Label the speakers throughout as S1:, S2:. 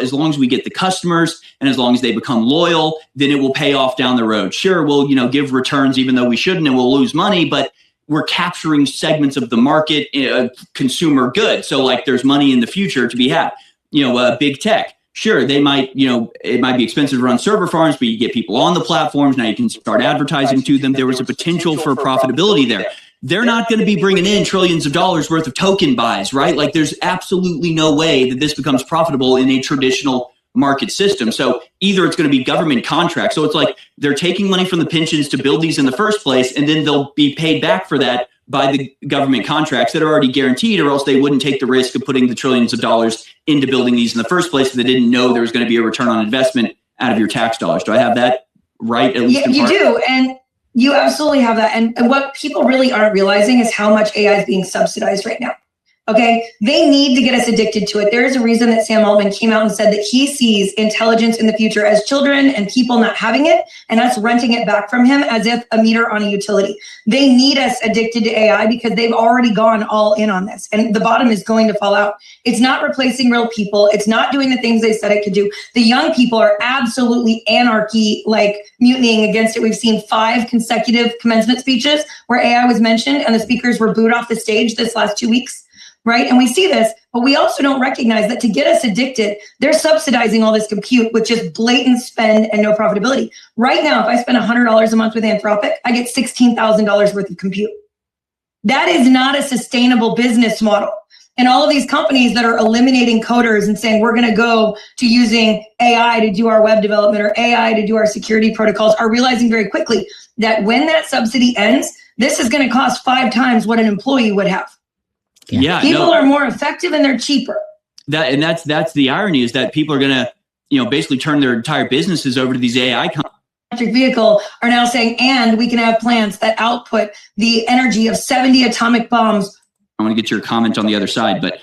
S1: as long as we get the customers and as long as they become loyal, then it will pay off down the road. Sure, we'll, give returns even though we shouldn't, and we'll lose money, but we're capturing segments of the market, consumer good. So like there's money in the future to be had. Big tech. Sure, they might, it might be expensive to run server farms, but you get people on the platforms. Now you can start advertising to them. There was a potential for profitability there. They're not going to be bringing in trillions of dollars worth of token buys, right? Like there's absolutely no way that this becomes profitable in a traditional market system. So either it's going to be government contracts. So it's like they're taking money from the pensions to build these in the first place, and then they'll be paid back for that by the government contracts that are already guaranteed, or else they wouldn't take the risk of putting the trillions of dollars into building these in the first place if they didn't know there was going to be a return on investment out of your tax dollars. Do I have that right? At least in part?
S2: You do. And you absolutely have that. And what people really aren't realizing is how much AI is being subsidized right now. Okay, they need to get us addicted to it. There is a reason that Sam Altman came out and said that he sees intelligence in the future as children and people not having it, and us renting it back from him as if a meter on a utility. They need us addicted to AI because they've already gone all in on this, and the bottom is going to fall out. It's not replacing real people. It's not doing the things they said it could do. The young people are absolutely anarchy, like mutinying against it. We've seen 5 consecutive commencement speeches where AI was mentioned and the speakers were booed off the stage this last 2 weeks. Right? And we see this, but we also don't recognize that to get us addicted, they're subsidizing all this compute with just blatant spend and no profitability. Right now, if I spend $100 a month with Anthropic, I get $16,000 worth of compute. That is not a sustainable business model. And all of these companies that are eliminating coders and saying, we're going to go to using AI to do our web development or AI to do our security protocols are realizing very quickly that when that subsidy ends, this is going to cost 5 times what an employee would have.
S1: Yeah,
S2: people are more effective and they're cheaper.
S1: That's the irony, is that people are going to, basically turn their entire businesses over to these AI companies.
S2: Electric vehicle are now saying, and we can have plants that output the energy of 70 atomic bombs.
S1: I want to get your comment on the other side, but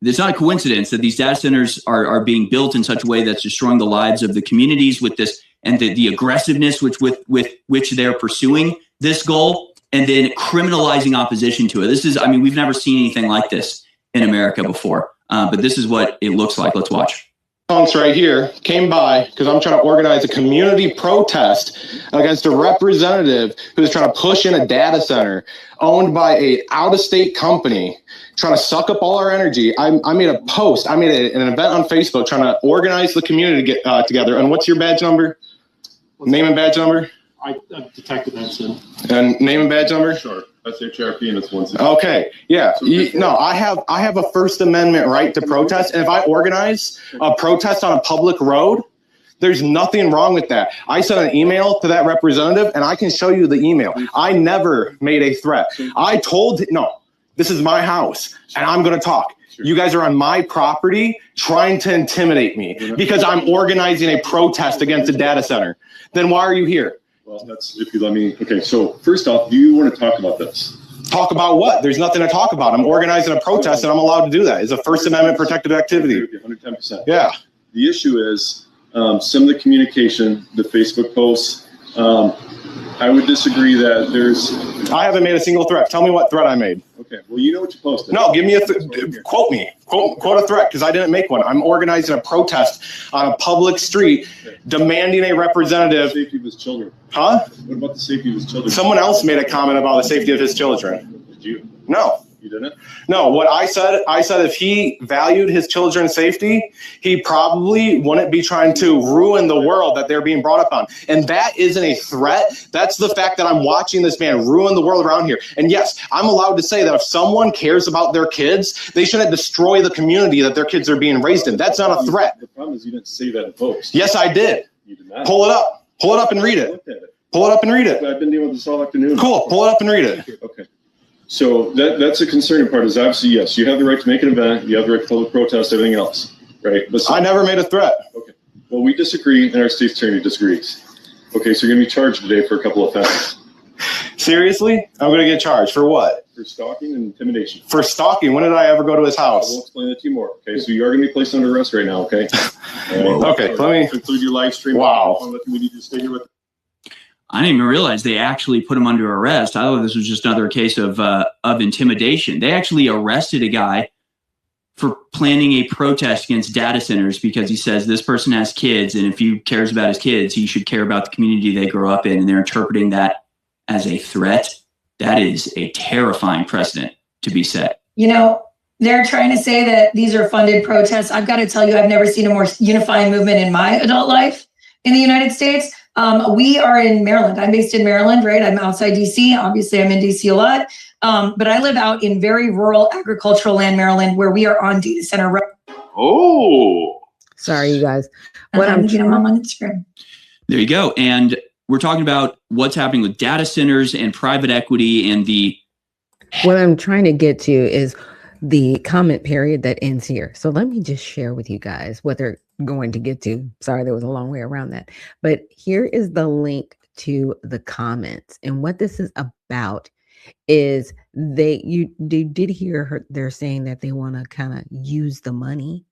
S1: it's not a coincidence that these data centers are being built in such a way that's destroying the lives of the communities with this, and the aggressiveness with which they're pursuing this goal, and then criminalizing opposition to it. This is, we've never seen anything like this in America before, but this is what it looks like. Let's watch.
S3: Right here came by because I'm trying to organize a community protest against a representative who's trying to push in a data center owned by a out-of-state company, trying to suck up all our energy. I made a post. I made an event on Facebook trying to organize the community to get together. And what's your badge number? Name and badge number?
S4: I detected Benson.
S3: And name and badge number?
S4: Sure. That's HRP and it's 160.
S3: Okay. Yeah. I have a First Amendment right to protest. And if I organize a protest on a public road, there's nothing wrong with that. I sent an email to that representative and I can show you the email. I never made a threat. I told, no, this is my house and I'm going to talk. You guys are on my property trying to intimidate me because I'm organizing a protest against a data center. Then why are you here?
S4: Well, that's, if you let me. Okay, so first off, do you want to talk about this?
S3: Talk about what? There's nothing to talk about. I'm organizing a protest and I'm allowed to do that. It's a First Amendment protected activity.
S4: 110%.
S3: Yeah.
S4: The issue is some of the communication, the Facebook posts, I would disagree that there's...
S3: I haven't made a single threat. Tell me what threat I made.
S4: Okay, well, you know what you posted.
S3: No, give me quote me. Quote a threat, because I didn't make one. I'm organizing a protest on a public street demanding a representative...
S4: The safety of his children.
S3: Huh?
S4: What about the safety of his children?
S3: Someone else made a comment about the safety of his children.
S4: Did you?
S3: No.
S4: You didn't?
S3: No, what I said if he valued his children's safety, he probably wouldn't be trying to ruin the world that they're being brought up on. And that isn't a threat. That's the fact that I'm watching this man ruin the world around here. And yes, I'm allowed to say that if someone cares about their kids, they shouldn't destroy the community that their kids are being raised in. That's not a threat.
S4: The problem is you didn't say that in post.
S3: Yes, I did.
S4: You did not.
S3: Pull it up. Pull it up and read it. Pull it up and read it.
S4: I've been dealing with this all afternoon.
S3: Cool. Pull it up and read it.
S4: Okay. So that's a concerning part is obviously, yes, you have the right to make an event. You have the right to public protest, everything else, right? But
S3: I never made a threat.
S4: Okay. Well, we disagree and our state's attorney disagrees. Okay, so you're going to be charged today for a couple of offenses.
S3: Seriously? I'm going to get charged for what?
S4: For stalking and intimidation.
S3: For stalking? When did I ever go to his house?
S4: I will explain that to you more. Okay, so you are going to be placed under arrest right now, okay?
S3: Okay, let me...
S4: Include your live stream.
S3: Wow.
S4: We need you to stay here with...
S1: I didn't even realize they actually put him under arrest. I thought this was just another case of intimidation. They actually arrested a guy for planning a protest against data centers because he says this person has kids, and if he cares about his kids, he should care about the community they grow up in, and they're interpreting that as a threat. That is a terrifying precedent to be set.
S2: You know, they're trying to say that these are funded protests. I've got to tell you, I've never seen a more unifying movement in my adult life in the United States. We are in Maryland. I'm based in Maryland, right? I'm outside DC. Obviously, I'm in DC a lot. But I live out in very rural agricultural land, Maryland, where we are on data center road.
S5: Oh,
S6: sorry, you guys.
S2: What I'm on Instagram.
S1: There you go. And we're talking about what's happening with data centers and private equity and the.
S6: What I'm trying to get to is the comment period that ends here. So let me just share with you guys what they're going to get to. Sorry, there was a long way around that. But here is the link to the comments. And what this is about is they did hear her, they're saying that they want to kind of use the money.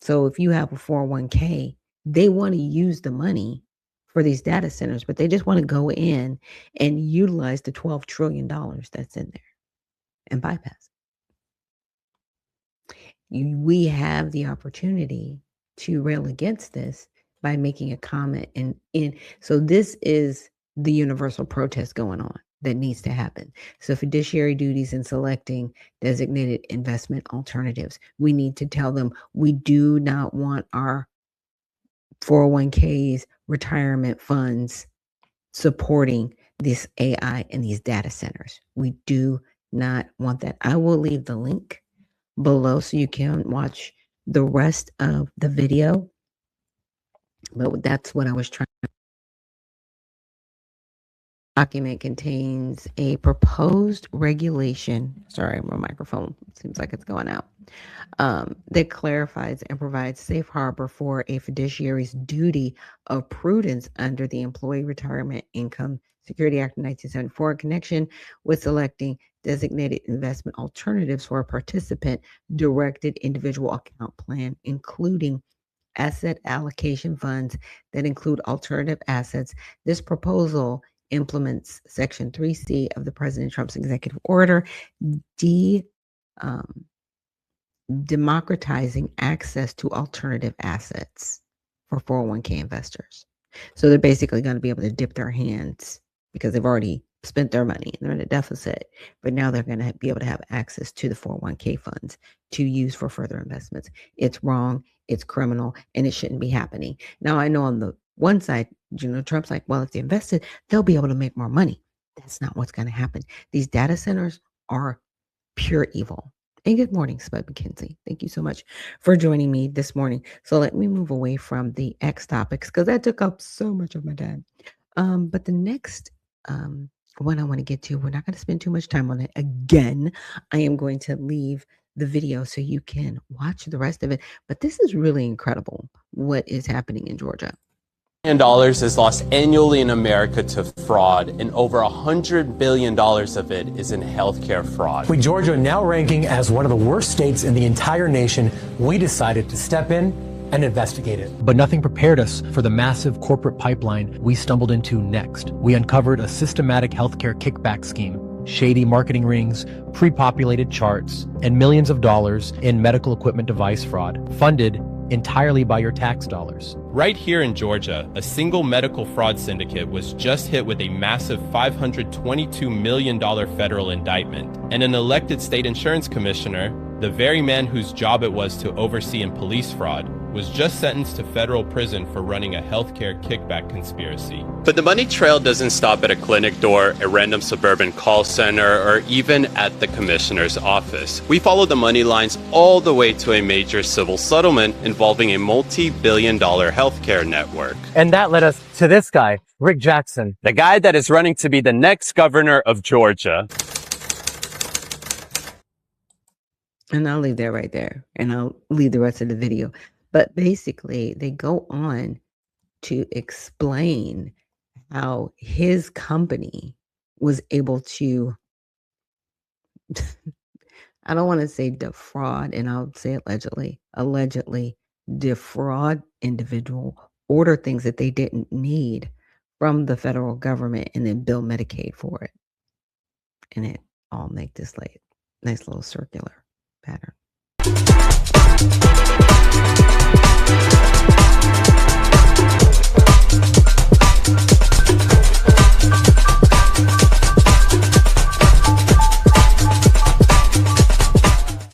S6: So if you have a 401k, they want to use the money for these data centers, but they just want to go in and utilize the $12 trillion that's in there and bypass it. We have the opportunity to rail against this by making a comment. So this is the universal protest going on that needs to happen. So fiduciary duties in selecting designated investment alternatives. We need to tell them we do not want our 401ks, retirement funds supporting this AI and these data centers. We do not want that. I will leave the link below so you can watch the rest of the video. But that's what I was trying to. Document contains a proposed regulation. Sorry, my microphone seems like it's going out. That clarifies and provides safe harbor for a fiduciary's duty of prudence under the Employee Retirement Income Security Act of 1974 in connection with selecting designated investment alternatives for a participant directed individual account plan, including asset allocation funds that include alternative assets. This proposal implements Section 3C of the President Trump's executive order, democratizing access to alternative assets for 401k investors. So they're basically going to be able to dip their hands because they've already spent their money and they're in a deficit, but now they're going to be able to have access to the 401k funds to use for further investments. It's wrong, it's criminal, and it shouldn't be happening. Now, I know on the one side, Trump's like, well, if they invested, they'll be able to make more money. That's not what's going to happen. These data centers are pure evil. And good morning, 𝗏𝗏𝗂𝗧𝗏. Thank you so much for joining me this morning. So let me move away from the X topics because that took up so much of my time. But the next one I want to get to, we're not going to spend too much time on it. Again, I am going to leave the video so you can watch the rest of it. But this is really incredible what is happening in Georgia.
S7: Dollars is lost annually in America to fraud, and over $100 billion of it is in healthcare fraud.
S8: With Georgia now ranking as one of the worst states in the entire nation, we decided to step in and investigate it. But nothing prepared us for the massive corporate pipeline we stumbled into next. We uncovered a systematic healthcare kickback scheme, shady marketing rings, pre-populated charts, and millions of dollars in medical equipment device fraud, funded entirely by your tax dollars.
S7: Right here in Georgia, a single medical fraud syndicate was just hit with a massive $522 million federal indictment, and an elected state insurance commissioner, the very man whose job it was to oversee and police fraud, was just sentenced to federal prison for running a healthcare kickback conspiracy. But the money trail doesn't stop at a clinic door, a random suburban call center, or even at the commissioner's office. We follow the money lines all the way to a major civil settlement involving a multi-billion-dollar healthcare network.
S8: And that led us to this guy, Rick Jackson.
S7: The guy that is running to be the next governor of Georgia.
S6: And I'll leave that right there, and I'll leave the rest of the video. But basically, they go on to explain how his company was able to, I don't want to say defraud, and I'll say allegedly defraud individual, order things that they didn't need from the federal government, and then bill Medicaid for it. And it all make this like nice little circular pattern.